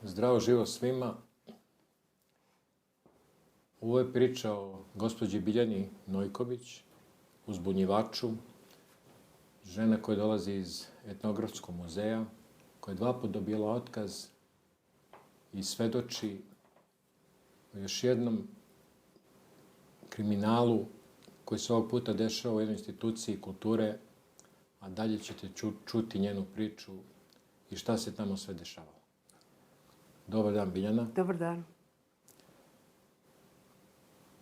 Zdravo živo svima. Ovo je priča o gospođi Biljani Nojković, uzbunjivaču, žena koja dolazi iz Etnografskog muzeja, koja je 2 puta dobila otkaz i svedoči o još jednom kriminalu koji se ovog puta dešava u jednoj instituciji kulture, a dalje ćete čuti njenu priču i šta se tamo sve dešavalo. Dobar dan, Biljana. Dobar dan.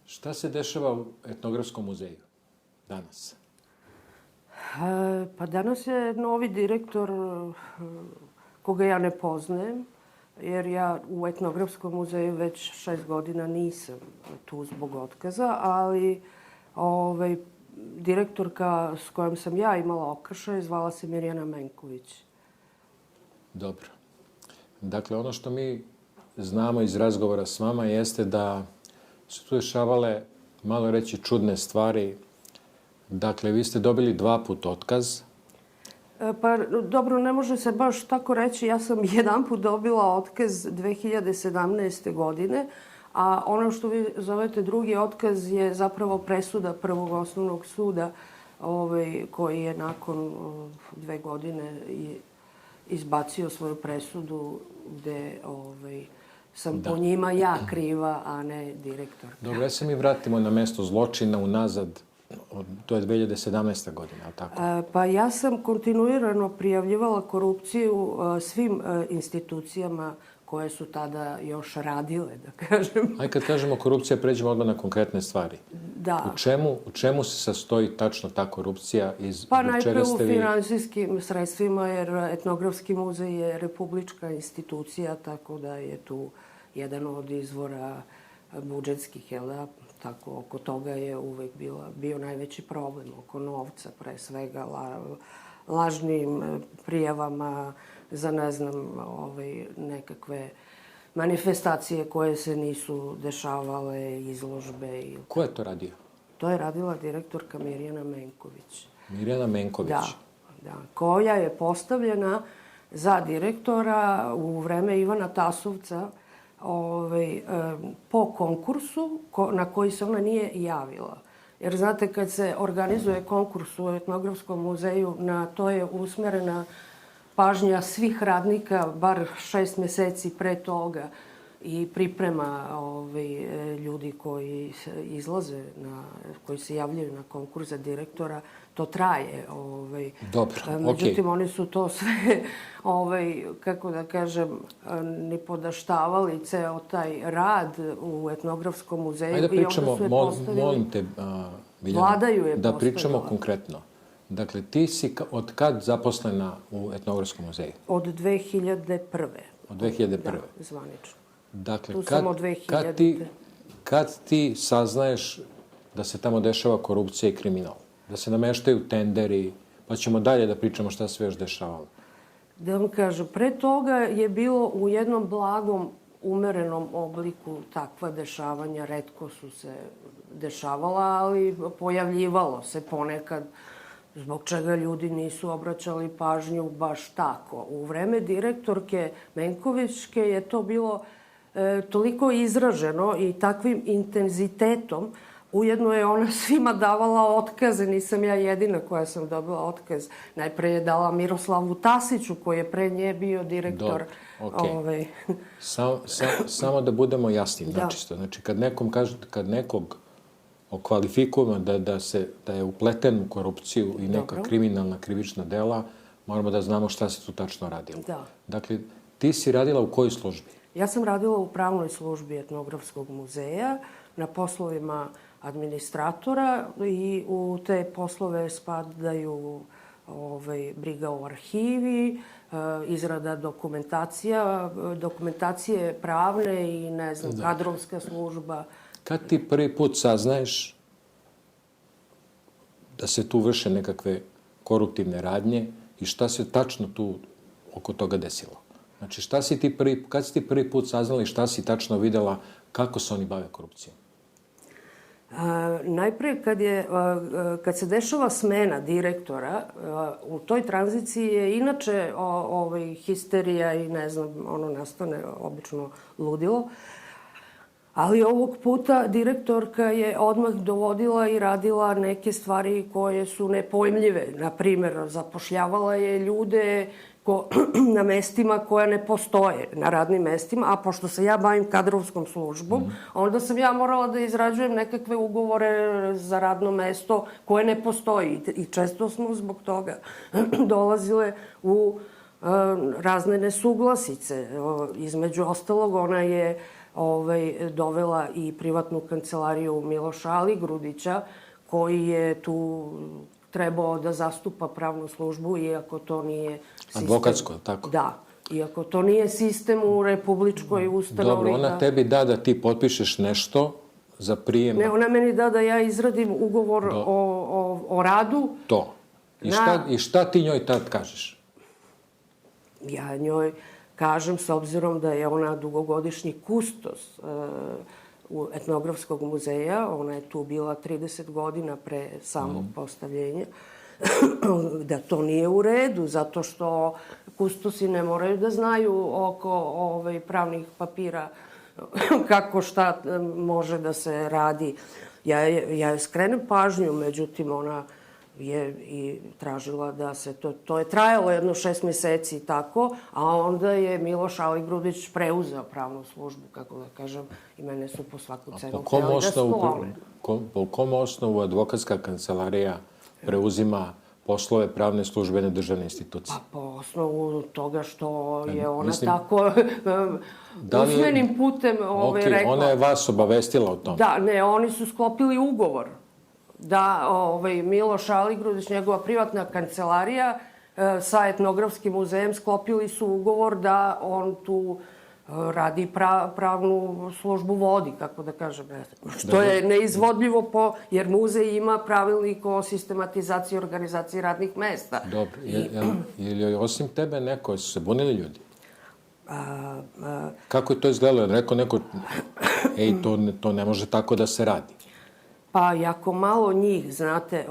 Šta se dešava u Etnografskom muzeju danas? Pa danas je novi direktor koga ja ne poznajem, jer ja u Etnografskom muzeju već 6 godina nisam tu zbog otkaza, ali direktorka s kojom sam ja imala okršaj zvala se Mirjana Menković. Dobro. Dakle, ono što mi znamo iz razgovora s vama jeste da su tu dešavale, malo reći, čudne stvari. Dakle, vi ste dobili 2 puta otkaz. Pa dobro, ne može se baš tako reći. Ja sam jedan put dobila otkaz 2017. godine, a ono što vi zovete drugi otkaz je zapravo presuda Prvog osnovnog suda koji je nakon 2 godine izbacio svoju presudu gde sam po njima ja kriva, a ne direktor. Dobro, ja se mi vratimo na mesto zločina unazad, to je 2017. godina, ali tako? Pa ja sam kontinuirano prijavljivala korupciju svim institucijama koje su tada još radile, da kažem. Ajde, kad kažemo korupcija, pređemo odmah na konkretne stvari. Da. U čemu se sastoji tačno ta korupcija? Pa najpre u finansijskim sredstvima, jer Etnografski muzej je republička institucija, tako da je tu jedan od izvora budžetskih, jel da? Tako, oko toga je uvek bio najveći problem, oko novca, pre svega, lažnim prijavama za, ne znam, nekakve manifestacije koje se nisu dešavale, izložbe. Ko je to radio? To je radila direktorka Mirjana Menković. Mirjana Menković? Da, koja je postavljena za direktora u vreme Ivana Tasovca po konkursu na koji se ona nije javila. Jer znate, kad se organizuje konkurs u Etnografskom muzeju, na to je usmerena pažnja svih radnika, bar 6 meseci pre toga, i priprema ljudi koji izlaze, koji se javljaju na konkurs za direktora, to traje. Dobro, međutim, oni su to sve, kako da kažem, ni podaštavali ceo taj rad u Etnografskom muzeju. Ajde da pričamo, molim te, Biljana, da pričamo konkretno. Dakle, ti si od kad zaposlena u Etnografskom muzeju? Od 2001. Od 2001. Da, zvanično. Dakle, Tu sam od 2000. Kad ti saznaješ da se tamo dešava korupcija i kriminal? Da se nameštaju tenderi, pa ćemo dalje da pričamo šta se još dešavalo. Da vam kažem, pre toga je bilo u jednom blagom, umerenom obliku takva dešavanja. Retko su se dešavala, ali pojavljivalo se ponekad, zbog čega ljudi nisu obraćali pažnju baš tako. U vreme direktorke Menkovićke je to bilo toliko izraženo i takvim intenzitetom. Ujedno je ona svima davala otkaze, nisam ja jedina koja sam dobila otkaz. Najpre je dala Miroslavu Tasiću, koji je pre nje bio direktor. Dobro, samo da budemo jasni, načisto. Znači, kad nekog okvalifikujemo da je upleten u korupciju i neka kriminalna krivična dela, moramo da znamo šta se tu tačno radilo. Dakle, ti si radila u kojoj službi? Ja sam radila u pravnoj službi Etnografskog muzeja, na poslovima administratora, i u te poslove spadaju briga o arhivi, izrada dokumentacije pravne i, ne znam, kadrovska služba. Kad ti prvi put saznaješ da se tu vrše nekakve koruptivne radnje i šta se tačno tu oko toga desilo? Znači, kad si ti prvi put saznala i šta si tačno videla kako se oni bave korupcijom? Najprije kad se dešava smena direktora, u toj tranziciji je inače histerija i ne znam, nastane obično ludilo. Ali ovog puta direktorka je odmah dovodila i radila neke stvari koje su nepojmljive. Naprimjer, zapošljavala je ljude na mestima koja ne postoje, na radnim mestima, a pošto se ja bavim kadrovskom službom, onda sam ja morala da izrađujem nekakve ugovore za radno mesto koje ne postoji. I često smo zbog toga dolazile u razne nesuglasice. Između ostalog, ona je dovela i privatnu kancelariju Miloša Aligrudića, koji je tu trebao da zastupa pravnu službu, iako to nije sistem. Advokatsko, tako? Da, iako to nije sistem u republičkoj ustanovi. Dobro, ona tebi da ti potpišeš nešto za prijem... Ne, ona meni da ja izradim ugovor o radu. To. I šta ti njoj tad kažeš? Ja njoj kažem, s obzirom da je ona dugogodišnji kustos u Etnografskog muzeja, ona je tu bila 30 godina pre samog postavljenja, da to nije u redu, zato što kustosi ne moraju da znaju oko pravnih papira kako šta može da se radi. Ja skrenem pažnju, međutim, ona je i tražila da se to je trajalo jedno 6 meseci i tako, a onda je Miloš Aligrudić preuzeo pravnu službu, kako da kažem, i mene su po svaku cenu htjeli da sklone. Po kom osnovu advokatska kancelarija preuzima poslove pravne službene državne institucije? Pa po osnovu toga što je ona tako usmenim putem rekla. Ona je vas obavestila o tom? Da, ne, oni su sklopili ugovor da Miloš Aligrudić, njegova privatna kancelarija sa Etnografskim muzejem sklopili su ugovor da on tu radi pravnu službu vodi, kako da kažem. Što je neizvodljivo jer muzej ima pravilnik o sistematizaciji i organizaciji radnih mesta. Dobro. Je li osim tebe neko, su se bunili ljudi? Kako je to izgledalo? Rekao neko, to ne može tako da se radi. Pa, jako malo njih, znate,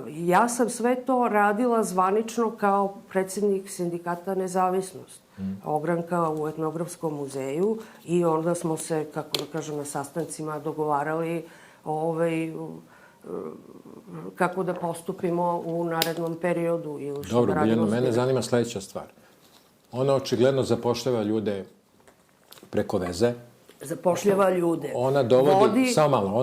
ja sam sve to radila zvanično kao predsjednik sindikata Nezavisnost, ogranka u Etnografskom muzeju, i onda smo se, kako da kažem, na sastancima dogovarali kako da postupimo u narednom periodu. Dobro, Biljana, mene zanima sledeća stvar. Ona očigledno zapošljava ljude preko veze. Zapošljava ljude. Ona dovodi, samo malo,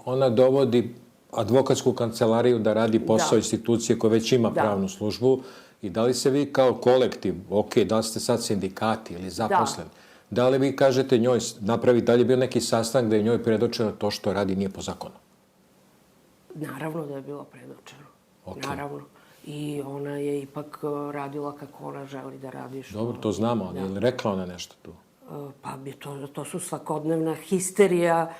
ona dovodi advokatsku kancelariju da radi posao institucije koja već ima pravnu službu, i da li se vi kao kolektiv, da li ste sad sindikati ili zaposleni, da li vi kažete njoj, da li je bio neki sastanak da je njoj predočeno to što radi nije po zakonu? Naravno da je bilo predočeno. Naravno. I ona je ipak radila kako ona želi da radi. Dobro, to znamo, ali je li rekla ona nešto tu? Pa to su svakodnevna histerija,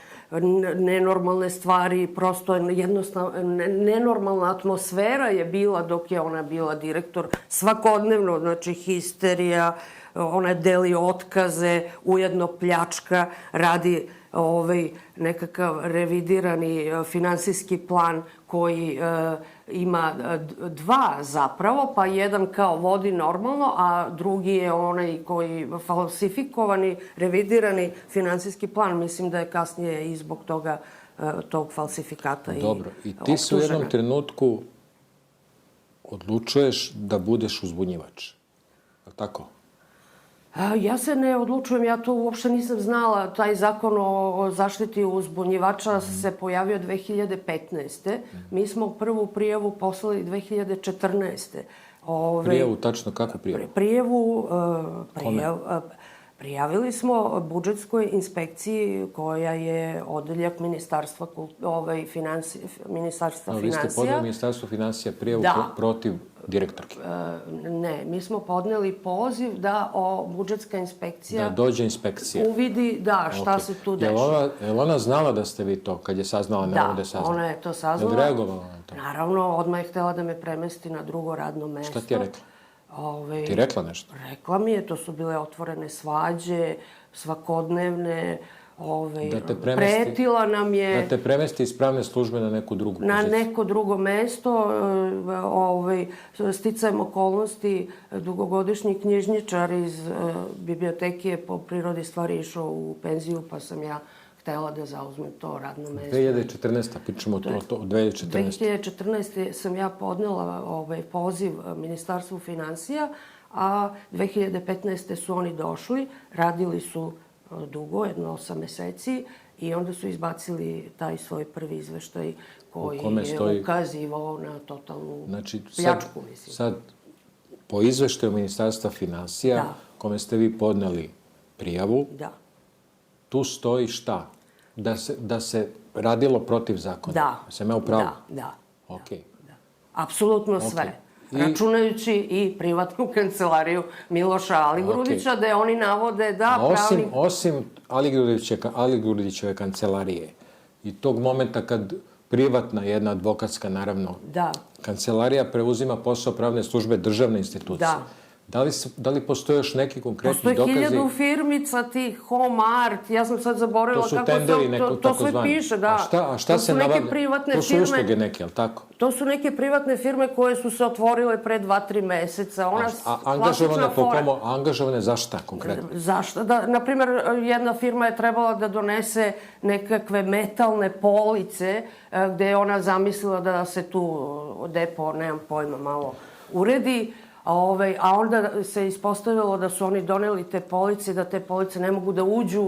nenormalne stvari, prosto jednostavno, nenormalna atmosfera je bila dok je ona bila direktor. Svakodnevno, znači histerija, ona deli otkaze, ujedno pljačka, radi nekakav revidirani finansijski plan koji ima dva zapravo, pa jedan kao vodi normalno, a drugi je onaj koji falsifikovani, revidirani finansijski plan. Mislim da je kasnije i zbog toga tog falsifikata i optužena. Dobro, i ti se u jednom trenutku odlučuješ da budeš uzbunjivač. Je li tako? Ja se ne odlučujem, ja to uopšte nisam znala. Taj zakon o zaštiti uzbunjivača se pojavio 2015. Mi smo prvu prijavu poslali 2014. Prijavu, tačno kako prijavu? Prijavili smo budžetskoj inspekciji koja je odeljak Ministarstva finansija. Vi ste podneli Ministarstvo finansija prijavu protiv direktorke? Ne, mi smo podneli poziv da budžetska inspekcija... Da dođe inspekcija. Uvidi, šta se tu dešava. Je li ona znala da ste vi to, kad je saznala, ne ovde saznala? Da, ona je to saznala. Je li reagovala na to? Naravno, odmah je htela da me premesti na drugo radno mesto. Šta ti je rekla? Ti je rekla nešto? Rekla mi je, to su bile otvorene svađe, svakodnevne, pretila nam je... Da te premesti iz pravne službe na neku drugu poziciju. Na neko drugo mesto, sticajem okolnosti, dugogodišnji knjižničar iz biblioteke je po prirodi stvari išao u penziju, pa sam ja htela da zauzmem to radno mesto. 2014. Pričamo o 2014. 2014. sam ja podnela poziv Ministarstvu finansija, a 2015. su oni došli, radili su dugo, 8 meseci, i onda su izbacili taj svoj prvi izveštaj koji je ukazivao na totalnu pljačku, mislim. Sad, po izveštaju Ministarstva finansija, kome ste vi podneli prijavu, tu stoji šta? Da se radilo protiv zakona. Da. Sam ja u pravu? Da. Okej. Računajući sve. Računajući i privatnu kancelariju Miloša Aligrudića, da oni navode da pravnik... Osim Aligrudićeve kancelarije i tog momenta kad privatna jedna advokatska, naravno, kancelarija preuzima posao pravne službe državne institucije. Da li postoje još neki konkretni dokazi? Postoje 1000 firmica tih, Home Art, ja sam sad zaboravila kako se... To su tenderi to sve piše, da. A šta se navade? To su usluge neke, ali tako? To su neke privatne firme koje su se otvorile pre 2-3 meseca. Angažovane za šta konkretno? Zašto? Naprimer, jedna firma je trebala da donese nekakve metalne police gde je ona zamislila da se tu depo, nemam pojma, malo uredi. A onda se ispostavilo da su oni doneli te police, da te police ne mogu da uđu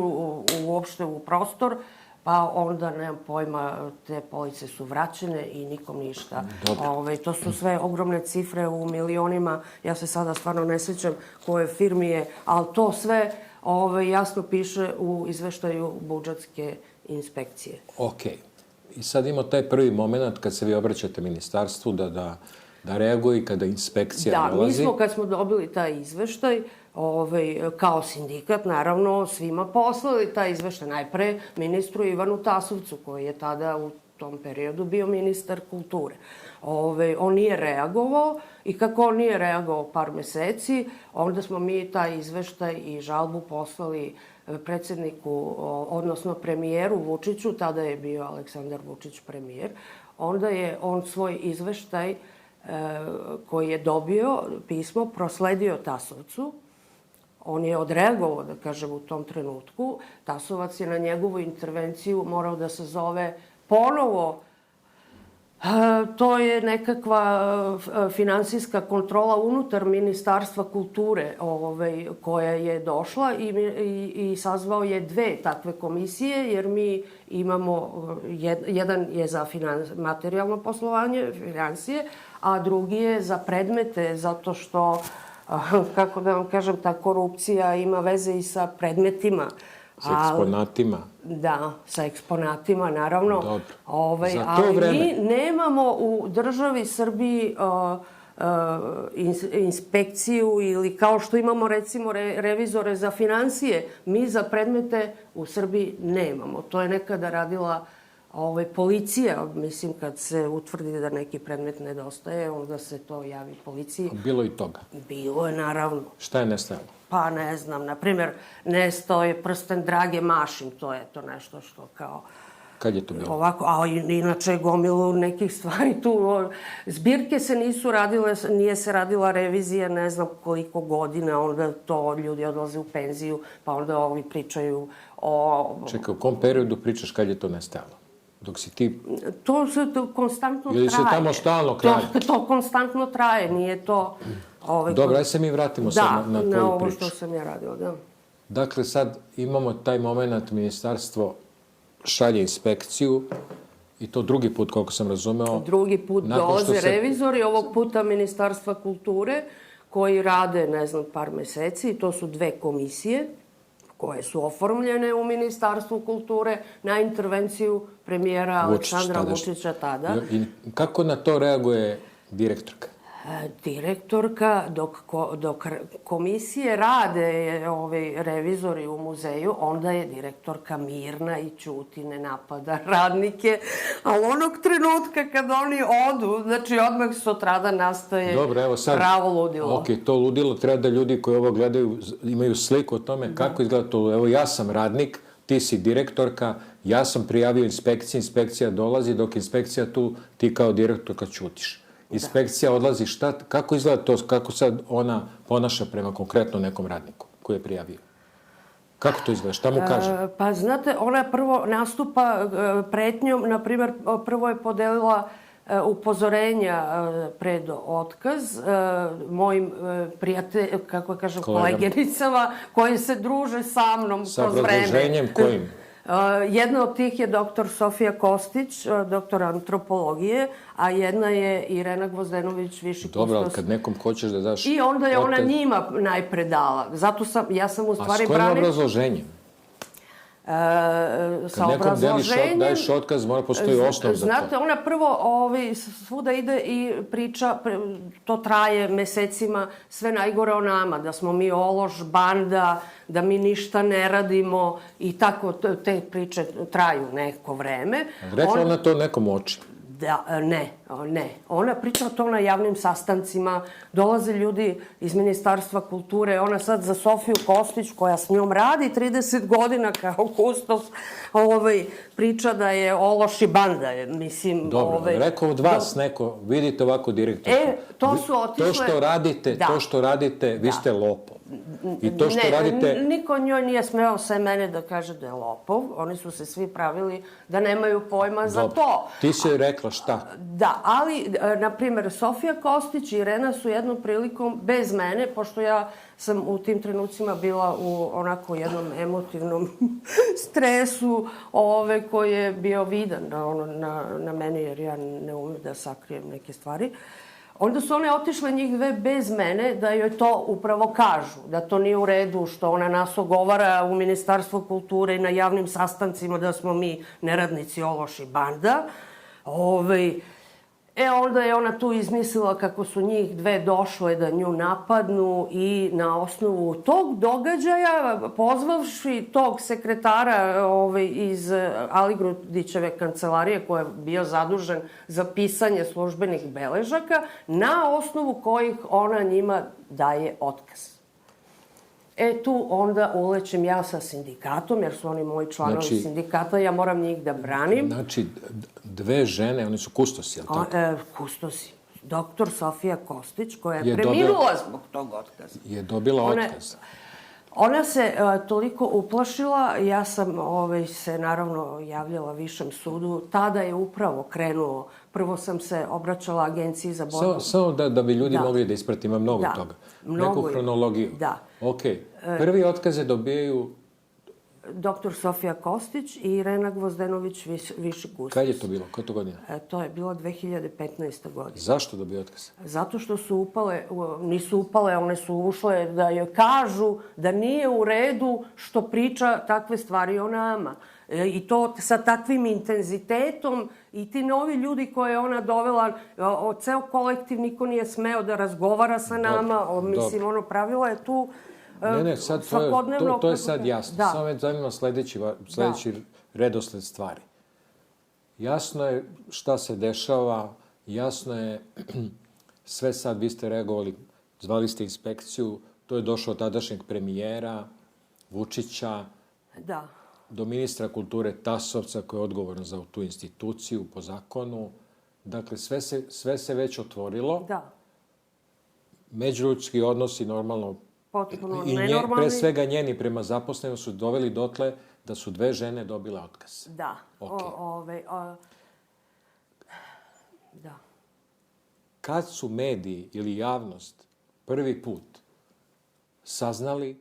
uopšte u prostor, pa onda, nemam pojma, te police su vraćene i nikom ništa. To su sve ogromne cifre u milionima, ja se sada stvarno ne sjećam koje firmi je, ali to sve jasno piše u izveštaju budžetske inspekcije. Okej. I sad imamo taj prvi moment kad se vi obraćate ministarstvu da reaguje i kada inspekcija dolazi. Da, mi smo, kad smo dobili taj izveštaj, kao sindikat, naravno, svima poslali taj izveštaj. Najpre ministru Ivanu Tasovcu, koji je tada u tom periodu bio ministar kulture. On nije reagovao i kako on nije reagovao par meseci, onda smo mi taj izveštaj i žalbu poslali predsjedniku, odnosno premijeru Vučiću, tada je bio Aleksandar Vučić premijer. Onda je on svoj izveštaj koji je dobio pismo, prosledio Tasovcu. On je odreagovao, da kažem, u tom trenutku. Tasovac je na njegovu intervenciju morao da se zove ponovo. To je nekakva finansijska kontrola unutar Ministarstva kulture koja je došla i sazvao je 2 takve komisije, jer mi imamo, jedan je za materijalno poslovanje, finansije, a drugi je za predmete, zato što, kako da vam kažem, ta korupcija ima veze i sa predmetima. Sa eksponatima. Da, sa eksponatima, naravno. Dobro. Ali mi nemamo u državi Srbiji inspekciju ili kao što imamo, recimo, revizore za finansije. Mi za predmete u Srbiji nemamo. To je nekada radila policija. Mislim, kad se utvrdi da neki predmet nedostaje, onda se to javi policiji. Bilo i toga? Bilo je, naravno. Šta je nestajalo? Pa ne znam, na primjer, nestao je prsten Drage Mašin, to je to nešto što kao... Kad je to bilo? Ovako, a inače gomilu nekih stvari tu. Zbirke se nisu radile, nije se radila revizija ne znam koliko godina, onda to ljudi odlaze u penziju, pa onda ovi pričaju o... Čekaj, u kom periodu pričaš kad je to nestajalo? Dok si ti... To konstantno traje. Ili se tamo stalno kraje? To konstantno traje, nije to... Dobro, aj se mi vratimo sad na tvoju priču. Da, na ovo što sam ja radila, da. Dakle, sad imamo taj moment, ministarstvo šalje inspekciju i to drugi put, koliko sam razumeo. Drugi put dolaze revizori, ovog puta Ministarstva kulture, koji rade, ne znam, par meseci. To su 2 komisije koje su oformljene u Ministarstvu kulture na intervenciju premijera Aleksandra Vučića tada. I kako na to reaguje direktorka? Direktorka, dok komisije rade revizori u muzeju, onda je direktorka mirna i ćuti, ne napada radnike, ali onog trenutka kad oni odu, znači odmah sutradan nastaje pravo ludilo. Ok, to ludilo treba da ljudi koji ovo gledaju imaju sliku o tome kako izgleda to. Evo, ja sam radnik, ti si direktorka, ja sam prijavio inspekciji, inspekcija dolazi, dok inspekcija tu, ti kao direktorka ćutiš. Inspekcija odlazi, kako izgleda to, kako sad ona ponaša prema konkretno nekom radniku koji je prijavio? Kako to izgleda? Šta mu kaže? Pa znate, ona prvo nastupa pretnjom, na primjer, prvo je podelila upozorenja pred otkaz mojim kako kažem, koleginicama koji se druže sa mnom kroz vreme. Sa obrazloženjem kojim? Jedna od tih je doktor Sofija Kostić, doktor antropologije, a jedna je Irena Gvozdenović, viši kustos. Dobro, ali kad nekom hoćeš da daš... I onda je ona njima najpre dala. Zato ja sam u stvari branim... A s kojim obrazloženjem? Sa obrazloženjem... Daješ otkaz, mora postoji osnov za to. Znate, ona prvo svuda ide i priča, to traje mesecima, sve najgore o nama, da smo mi ološ, banda, da mi ništa ne radimo i tako te priče traju neko vreme. Rekla ona to nekom oči? Da, ne. Ona priča to na javnim sastancima, dolaze ljudi iz Ministarstva kulture, ona sad za Sofiju Kostić, koja s njom radi 30 godina kao kustos, priča da je ološ i banda, mislim... Dobro, rekao od vas neko, vidite ovako direktor. To su otišle... To što radite, vi ste lopov. I to što radite... Niko njoj nije smeo sve mene da kaže da je lopov. Oni su se svi pravili da nemaju pojma za to. Ti si joj rekla šta? Da, ali, na primjer, Sofija Kostić i Irena su jednom prilikom, bez mene, pošto ja sam u tim trenucima bila u onako jednom emotivnom stresu koji je bio vidan na meni, jer ja ne umem da sakrijem neke stvari. Onda su one otišle njih dve bez mene da joj to upravo kažu, da to nije u redu, što ona nas ogovara u Ministarstvu kulture i na javnim sastancima da smo mi neradnici, ološ i banda. Onda je ona tu izmislila kako su njih dve došle da nju napadnu i na osnovu tog događaja, pozvavši tog sekretara iz Aligrudićeve kancelarije koji je bio zadužen za pisanje službenih beležaka, na osnovu kojih ona njima daje otkaz. Tu onda ulećem ja sa sindikatom, jer su oni moji članovi sindikata, ja moram njih da branim. Znači, dve žene, oni su kustosi, je li tako? Kustosi. Doktor Sofija Kostić, koja je preminula zbog tog otkaza. Je dobila otkaz. Ona se toliko uplašila, ja sam se naravno javljala višem sudu, tada je upravo krenuo, prvo sam se obraćala Agenciji za borbu. Samo da bi ljudi mogli da isprati, ima mnogo toga. Neku hronologiju. Da. Ok, prvi otkaze dobijaju... Doktor Sofija Kostić i Irena Gvozdenović, viši kustos. Kad je to bilo? Koja je to godina? To je bilo 2015. godina. Zašto dobije otkaz? Zato što su upale, nisu upale, one su ušle da joj kažu da nije u redu što priča takve stvari o nama. I to sa takvim intenzitetom i ti novi ljudi koje je ona dovela, ceo kolektiv niko nije smeo da razgovara sa nama, mislim, pravilo je tu... Ne, sad to je sad jasno. Samo me zanima sledeći redosled stvari. Jasno je šta se dešava, jasno je sve sad, vi ste reagovali, zvali ste inspekciju, to je došlo od tadašnjeg premijera, Vučića, do ministra kulture Tasovca, koji je odgovoran za tu instituciju po zakonu. Dakle, sve se već otvorilo. Međuljudski odnosi normalno potpuno nenormalni. Pre svega njeni prema zaposlenim su doveli dotle da su dve žene dobile otkaz. Da. Da. Kad su mediji ili javnost prvi put saznali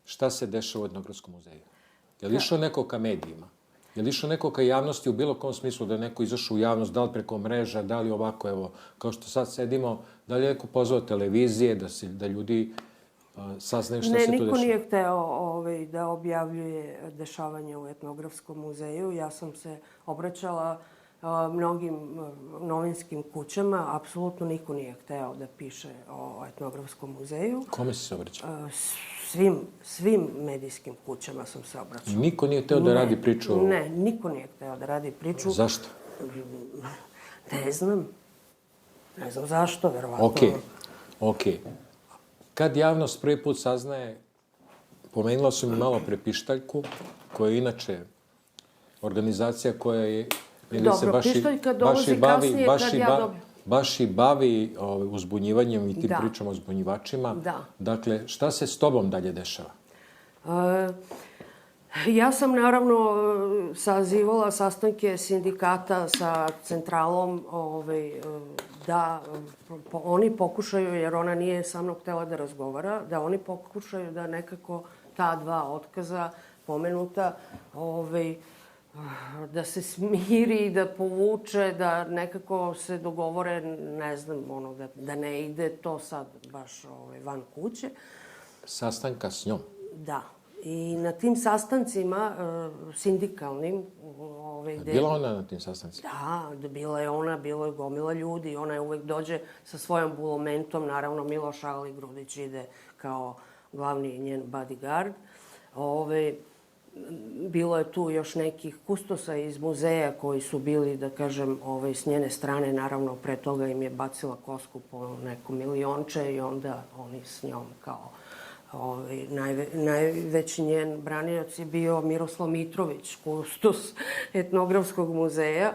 šta se dešava u Etnografskom muzeju? Je li išao neko ka medijima? Je li išao neko ka javnosti u bilo kom smislu da je neko izašao u javnost, da li preko mreža, da li ovako, evo, kao što sad sedimo, da li je neko pozvao televizije, da ljudi saznaju šta se tu dešava? Ne, niko nije hteo da objavljuje dešavanje u Etnografskom muzeju. Ja sam se obraćala mnogim novinskim kućama. Apsolutno niko nije hteo da piše o Etnografskom muzeju. Kome si se obraćala? Svim medijskim kućama sam se obraćala. Niko nije hteo da radi priču o... Ne, niko nije hteo da radi priču. Zašto? Ne znam. Ne znam zašto, verovatno. Okej. Kad javnost prvi put saznaje, pomenula su mi malo pre pištaljku, koja je inače organizacija koja je... Dobro, Pištoljka dolazi kasnije kad ja dobijem. Baš i bavi uzbunjivanjem i tim pričama o uzbunjivačima. Da. Dakle, šta se s tobom dalje dešava? Ja sam naravno sazivala sastanke sindikata sa centralom da oni pokušaju, jer ona nije sa mnom htela da razgovara, da oni pokušaju da nekako ta dva otkaza pomenuta da se smiri, da povuče, da nekako se dogovore, ne znam, da ne ide to sad baš van kuće. Sastanka s njom? Da. I na tim sastancima sindikalnim... Bila ona na tim sastancima? Da, bila je ona, bilo je gomila ljudi. Ona je uvek dođe sa svojom bulomentom. Naravno, Miloš Ali Grudić ide kao glavni njen bodyguard. Bilo je tu još nekih kustosa iz muzeja koji su bili, da kažem, s njene strane. Naravno, pre toga im je bacila kosku po neko milionče i onda oni s njom kao... Najveći njen branioc je bio Miroslav Mitrović, kustos etnografskog muzeja.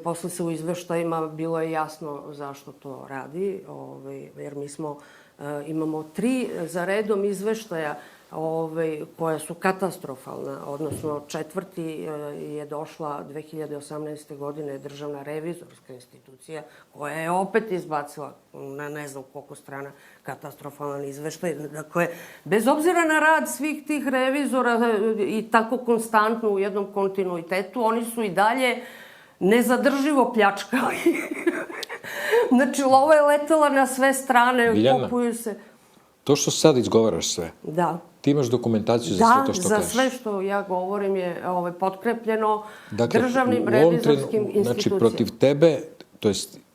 Posle se u izveštajima bilo je jasno zašto to radi, jer mi imamo 3 za redom izveštaja koja su katastrofalna, odnosno 4. je došla 2018. godine Državna revizorska institucija, koja je opet izbacila na ne znam koliko strana katastrofalan izveštaj. Dakle, bez obzira na rad svih tih revizora i tako konstantno u jednom kontinuitetu, oni su i dalje nezadrživo pljačkali. Znači, lova je letela na sve strane, kupuju se... To što sad izgovaraš sve, ti imaš dokumentaciju za sve to što kažeš? Da, za sve što ja govorim je potkrepljeno državnim revizorskim institucijama. Znači,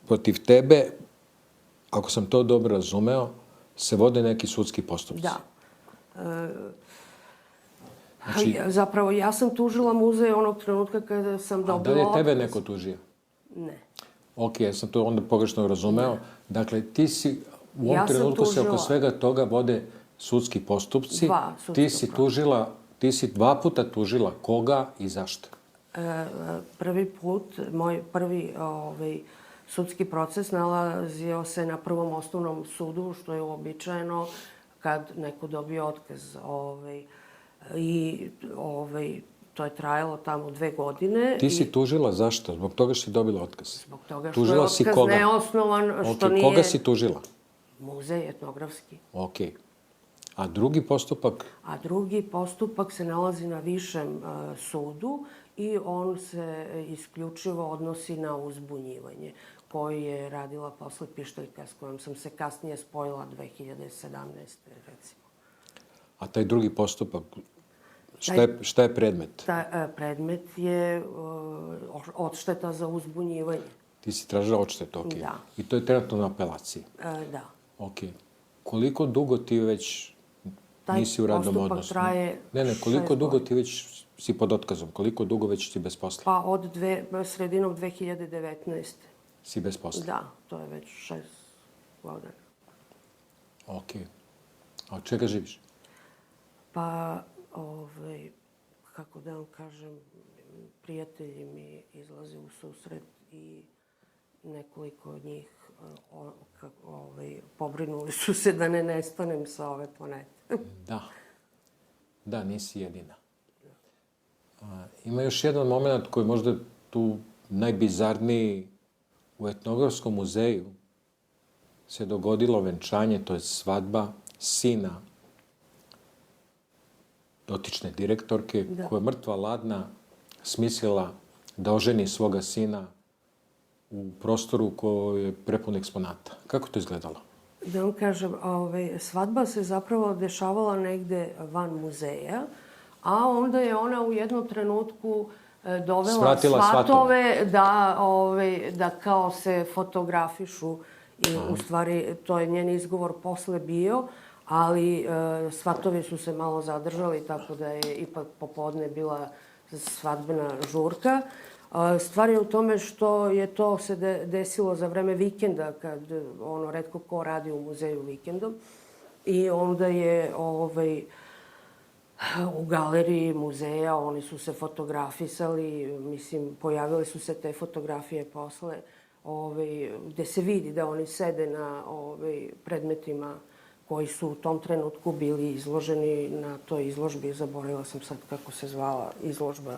protiv tebe, ako sam to dobro razumeo, se vode neki sudski postupci. Da. Zapravo, ja sam tužila muzej onog trenutka kada sam dobila otkaz. A da li je tebe neko tužio? Ne. Ok, ja sam to onda pogrešno razumeo. Dakle, ti si... U ovom trenutku se oko svega toga vode sudski postupci. 2 sudski postupci. Ti si 2 puta tužila koga i zašto? Prvi put, moj prvi sudski proces nalazio se na Prvom osnovnom sudu, što je uobičajeno kad neko dobije otkaz. To je trajalo tamo 2 godine. Ti si tužila zašto? Zbog toga što si dobila otkaz? Zbog toga što je otkaz neosnovan, što nije... Koga si tužila? Muzej etnografski. Ok. A drugi postupak? A drugi postupak se nalazi na višem sudu i on se isključivo odnosi na uzbunjivanje, koji je radila posle Pištoljka, s kojom sam se kasnije spojila 2017. recimo. A taj drugi postupak, šta je predmet? Predmet je odšteta za uzbunjivanje. Ti si tražila odštetu, ok. Da. I to je trenutno na apelaciji? Da. Ok. Koliko dugo ti već nisi u radnom odnosu? Taj postupak traje 6 godina. Koliko dugo ti već si pod otkazom? Koliko dugo već si bez posla? Pa od sredinom 2019. Si bez posla? Da, to je već 6 godina. Ok. A od čega živiš? Pa, kako da vam kažem, prijatelji mi izlaze u susret i nekoliko od njih pobrinuli su se da ne nestanem sa ove planete. Da, nisi jedina. Ima još jedan moment koji je možda tu najbizarniji. U etnografskom muzeju se dogodilo venčanje, to je svadba sina dotične direktorke, koja je mrtva ladna smislila da oženi svoga sina u prostoru koji je prepun eksponata. Kako to izgledalo? Da vam kažem, svadba se zapravo dešavala negde van muzeja, a onda je ona u jednom trenutku dovela svatove da kao se fotografišu i u stvari to je njen izgovor posle bio, ali svatovi su se malo zadržali, tako da je ipak popodne bila svadbena žurka. Stvar je u tome što je to se desilo za vreme vikenda, kad retko ko radi u muzeju vikendom. I onda je u galeriji muzeja, oni su se fotografisali, mislim, pojavile su se te fotografije posle, gde se vidi da oni sede na predmetima koji su u tom trenutku bili izloženi na toj izložbi. Zaboravila sam sad kako se zvala izložba.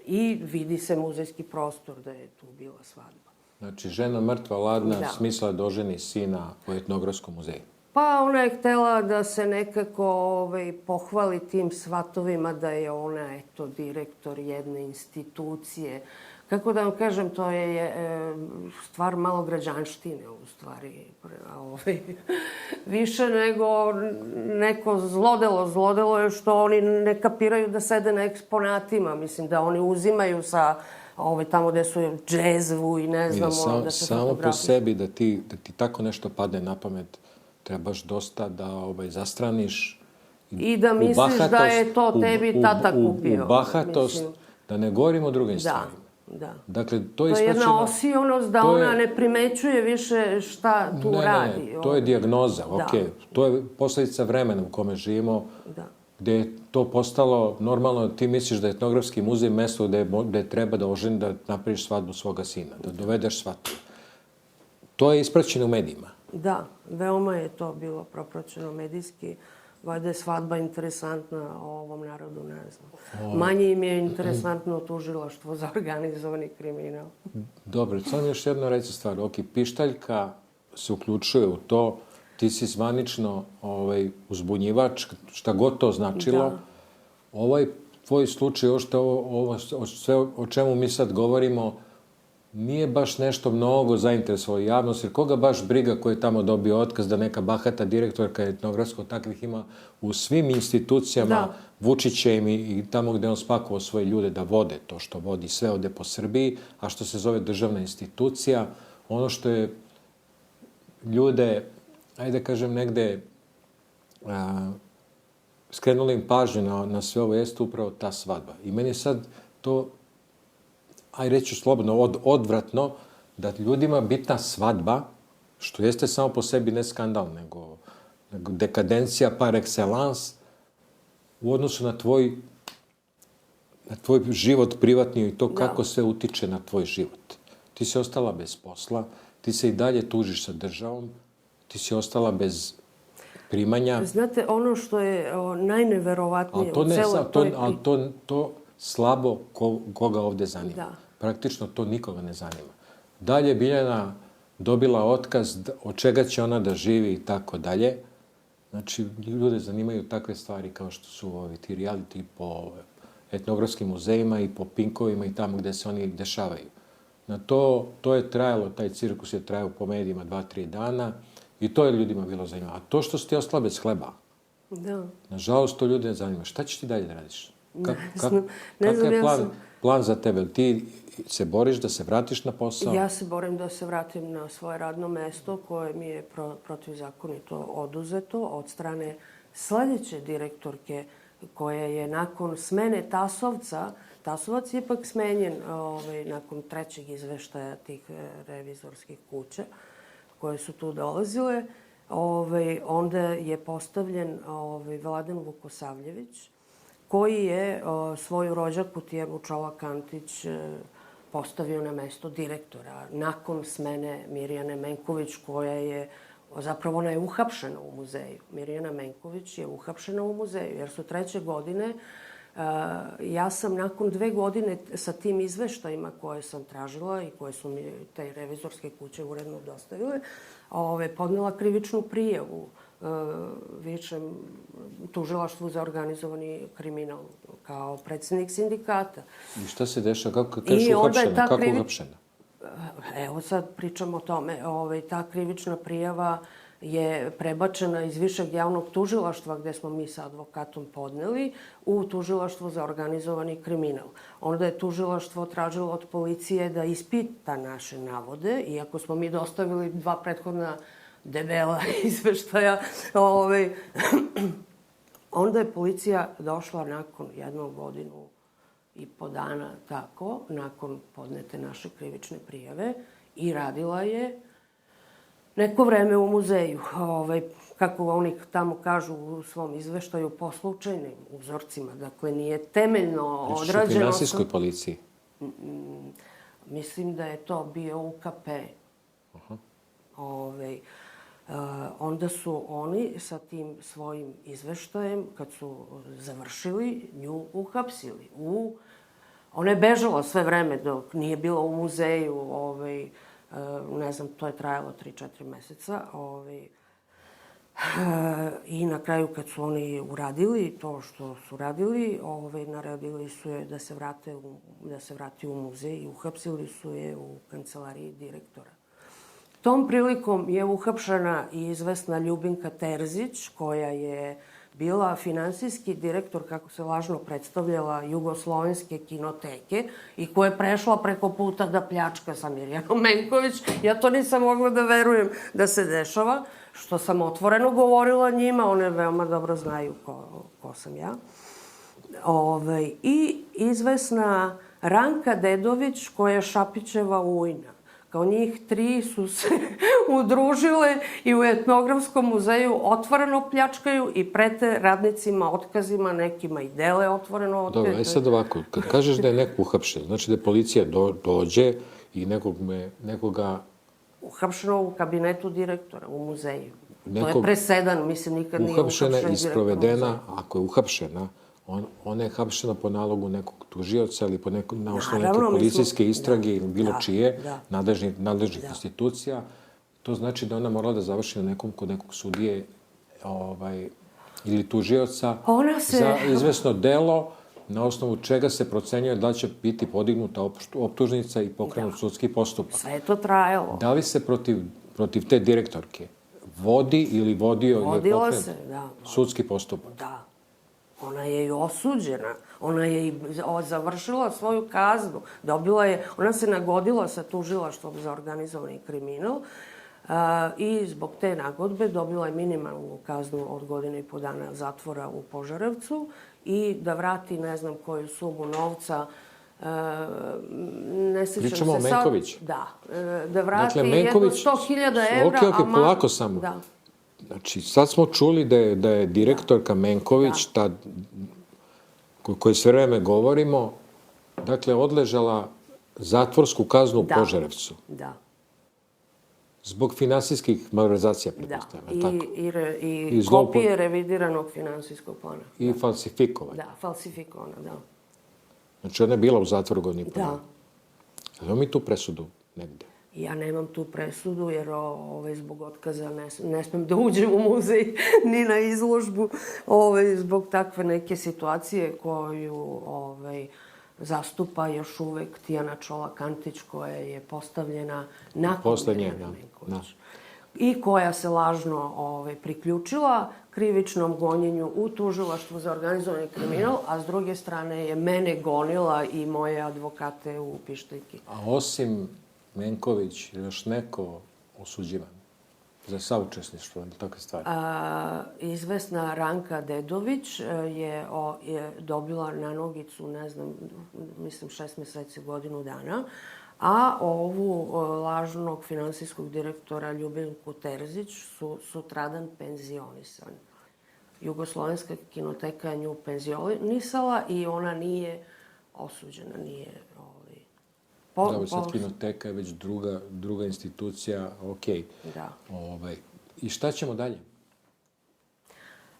I vidi se muzejski prostor da je tu bila svadba. Znači, žena mrtva, ladna, smisla da oženi sina u etnografskom muzeju. Pa ona je htela da se nekako pohvali tim svatovima da je ona, eto, direktor jedne institucije. Kako da vam kažem, to je stvar malo građanštine, u stvari. Više nego neko zlodelo. Zlodelo je što oni ne kapiraju da sede na eksponatima. Mislim da oni uzimaju sa tamo gde su džezvu i ne znamo da se samo po sebi da ti tako nešto padne na pamet, trebaš dosta da zastraniš i da misliš da je to tebi tata kupio. U bahatost, da ne govorimo o drugim stvarima. Da. Dakle, to je jedna osionost da ona ne primećuje više šta tu radi. Ne, to je dijagnoza, okej. To je posledica vremena u kome živimo, gde je to postalo normalno. Ti misliš da je etnografski muzej mesto gde treba da oženi, da napraviš svadbu svoga sina, da dovedeš svatu. To je ispraćeno u medijima. Da, veoma je to bilo propraćeno medijski. Valjda je svadba interesantna ovom narodu, ne znam. Manje im je interesantno tužilaštvo za organizovani kriminal. Dobro, samo još jedno reći stvar. Ok, pištaljka se uključuje u to, ti si zvanično uzbunjivač, šta god to značilo. Ovaj tvoj slučaj, ovo sve o čemu mi sad govorimo, nije baš nešto mnogo zainteresovalo javnost, jer koga baš briga ko je tamo dobio otkaz da neka bahata direktorka etnografskog takvih ima u svim institucijama, Vučićem i tamo gde on spakovao svoje ljude da vode to što vodi sve ovde po Srbiji, a što se zove državna institucija. Ono što je ljude, ajde da kažem negde, skrenuli im pažnju na sve ovo, jeste upravo ta svadba. I meni je sad to, reći ću slobodno, odvratno, da ljudima bitna svadba, što jeste samo po sebi ne skandal, nego dekadencija par excellence, u odnosu na tvoj život privatni i to kako sve utiče na tvoj život. Ti si ostala bez posla, ti se i dalje tužiš sa državom, ti si ostala bez primanja. Znate, ono što je najneverovatnije u celoj toj... Ali to slabo koga ovde zanima. Praktično to nikoga ne zanima. Dalje Biljana dobila otkaz, od čega će ona da živi i tako dalje. Znači, ljude zanimaju takve stvari kao što su ti reality po etnografskim muzejima i po pinkovima i tamo gde se oni dešavaju. Na to je trajalo, taj cirkus je trajao po medijima 2-3 dana i to je ljudima bilo zanimljivo. A to što si ti ostala bez hleba, nažalost, to ljude ne zanima. Šta ćeš ti dalje da radiš? Kakav je plan za tebe? Ti se boriš da se vratiš na posao? Ja se borim da se vratim na svoje radno mesto koje mi je protivzakonito oduzeto od strane sledeće direktorke koja je nakon smene Tasovca, Tasovac je ipak smenjen nakon trećeg izveštaja tih revizorskih kuća koje su tu dolazile, onda je postavljen Vladan Vukosavljević, koji je svoju rođaku Tijanu Čolakantić postavio na mesto direktora nakon smene Mirjane Menković, koja je, zapravo ona je uhapšena u muzeju. Mirjana Menković je uhapšena u muzeju, jer su 3. godine, ja sam nakon 2 godine sa tim izveštajima koje sam tražila i koje su mi te revizorske kuće uredno dostavile, podnela krivičnu prijavu Višem tužilaštvu za organizovani kriminal kao predsednik sindikata. I šta se dešava? Kako je uhapšena? Kako je uhapšena? Evo sad pričamo o tome. Ta krivična prijava je prebačena iz Višeg javnog tužilaštva, gde smo mi sa advokatom podneli, u tužilaštvo za organizovani kriminal. Onda je tužilaštvo tražilo od policije da ispita naše navode, iako smo mi dostavili 2 prethodna debela izveštaja. Onda je policija došla nakon 1 godinu i po dana, tako, nakon podnete naše krivične prijave i radila je neko vreme u muzeju. kako oni tamo kažu u svom izveštaju, po slučajnim uzorcima. Dakle, nije temeljno odrađeno. Pričaš o finansijskoj policiji? Mislim da je to bio UKP. Onda su oni sa tim svojim izveštajem, kad su završili, nju uhapsili. Ona je bežala sve vreme dok nije bila u muzeju. Ne znam, to je trajalo 3-4 meseca. I na kraju, kad su oni uradili to što su radili, naredili su je da se vrati u muzej i uhapsili su je u kancelariji direktora. Tom prilikom je uhapšena i izvesna Ljubinka Terzić, koja je bila finansijski direktor, kako se lažno predstavljala, Jugoslovenske kinoteke i koja je prešla preko puta da pljačka sa Mirjanom Menković. Ja to nisam mogla da verujem da se dešava, što sam otvoreno govorila njima, one veoma dobro znaju ko sam ja. I izvesna Ranka Dedović, koja je Šapićeva ujna. Kao njih 3 su se udružile i u etnografskom muzeju otvoreno pljačkaju i prete radnicima otkazima, nekima i dele otvoreno otkaze. Dobro, sad ovako, kad kažeš da je neko uhapšen, znači da policija dođe i nekoga... Uhapšeno u kabinetu direktora, u muzeju. To je presedan, mislim, nikad nije uhapšen direktor muzeja. Uhapšena i sprovedena, ako je uhapšena, ona je hapšena po nalogu nekog tužioca ili na osnovu neke policijske istrage ili bilo čije, nadležnih institucija. To znači da ona morala da završi na kod nekog sudije ili tužioca za izvesno delo na osnovu čega se procenjuje da će biti podignuta optužnica i pokrenut sudski postupak. Sve je to trajalo. Da li se protiv te direktorke vodi ili vodio sudski postupak? Da. Ona je i osuđena. Ona je i završila svoju kaznu. Ona se nagodila sa tužilaštvom za organizovani kriminal i zbog te nagodbe dobila je minimalnu kaznu od 1,5 dana zatvora u Požarevcu i da vrati ne znam koju sumu novca. Ne sećam se sad. Pričamo o Menković? Da. Da vrati jedno 100.000 evra. Ok, polako samo. Da. Znači, sad smo čuli da je direktorka Menković, ta koju sve vreme govorimo, dakle, odležala zatvorsku kaznu u Požarevcu. Da. Zbog finansijskih malverzacija, pretpostavljam, tako? I kopije revidiranog finansijskog plana. I falsifikovanja. Da, falsifikovana, da. Znači, ona je bila u zatvoru 1,5 dana. Da. Imamo mi tu presudu negde? Ja nemam tu presudu, jer zbog otkaza ne smem da uđem u muzej ni na izložbu, zbog takve neke situacije koju zastupa još uvek Tijana Čolakantić, koja je postavljena nakon Mirjane Menković. I koja se lažno priključila krivičnom gonjenju u tužilaštvu za organizovani kriminal, a s druge strane je mene gonila i moje advokate u Pištaljki. A osim Menković, još neko osuđivan za saučesništvo ili takve stvari? Izvesna Ranka Dedović je dobila na nogicu, ne znam, mislim 6 meseci, 1 dana, a ovu lažnog finansijskog direktora Ljubinku Terzić su sutradan penzionisani. Jugoslovenska kinoteka je nju penzionisala i ona nije osuđena, nije... Dobro, sad kinoteka je već druga institucija, okej. Da. I šta ćemo dalje?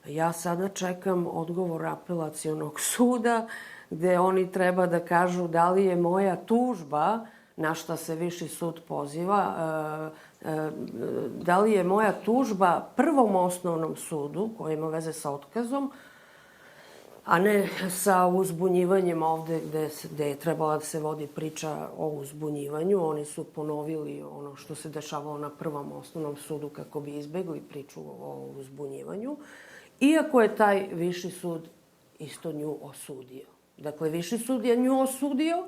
Ja sada čekam odgovor apelacionog suda, gde oni treba da kažu da li je moja tužba, na šta se Viši sud poziva, da li je moja tužba Prvom osnovnom sudu, koji ima veze sa otkazom, a ne sa uzbunjivanjem ovde gde je trebala da se vodi priča o uzbunjivanju. Oni su ponovili ono što se dešavalo na Prvom osnovnom sudu kako bi izbegli priču o uzbunjivanju. Iako je taj Viši sud isto nju osudio. Dakle, Viši sud je nju osudio,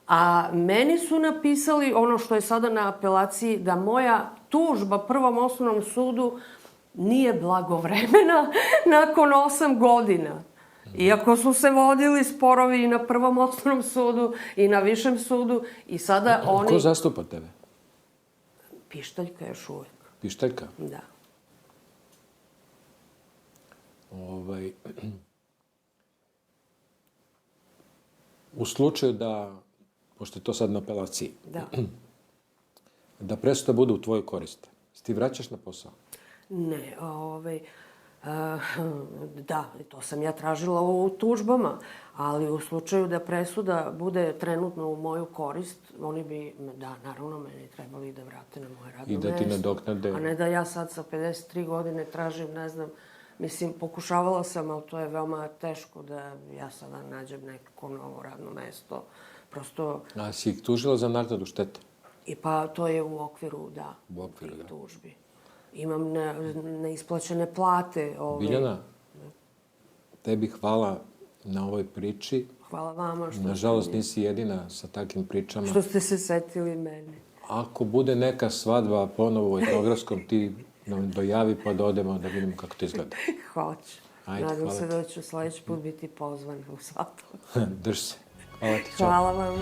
a meni su napisali ono što je sada na apelaciji, da moja tužba Prvom osnovnom sudu nije blagovremena nakon 8 godina. Iako su se vodili sporovi i na Prvom osnovnom sudu i na Višem sudu i sada oni... Ko zastupa tebe? Pištaljka još uvek. Pištaljka? Da. U slučaju da, pošto je to sad na apelaciji, da presuda bude u tvojoj korist, ti vraćaš na posao? Ne, da, to sam ja tražila u tužbama, ali u slučaju da presuda bude trenutno u moju korist, oni bi, da, naravno, meni trebali da vrate na moje radno mesto. I da ti nadoknade. A ne da ja sad sa 53 godine tražim, ne znam, mislim, pokušavala sam, ali to je veoma teško da ja sada nađem neko novo radno mesto. Prosto... A si ih tužila za naknadu štete? I pa to je u okviru, da, tih tužbi. Imam neisplaćene plate. Biljana, tebi hvala na ovoj priči. Hvala vama. Nažalost, nisi jedina sa takvim pričama. Što ste se setili mene. Ako bude neka svadba ponovo u Etnografskom, ti nam dojavi pa da odemo da vidimo kako to izgleda. Hoću. Nadam se da ću sledeći put biti pozvan u svadbu. Drž se. Hvala ti. Hvala vam.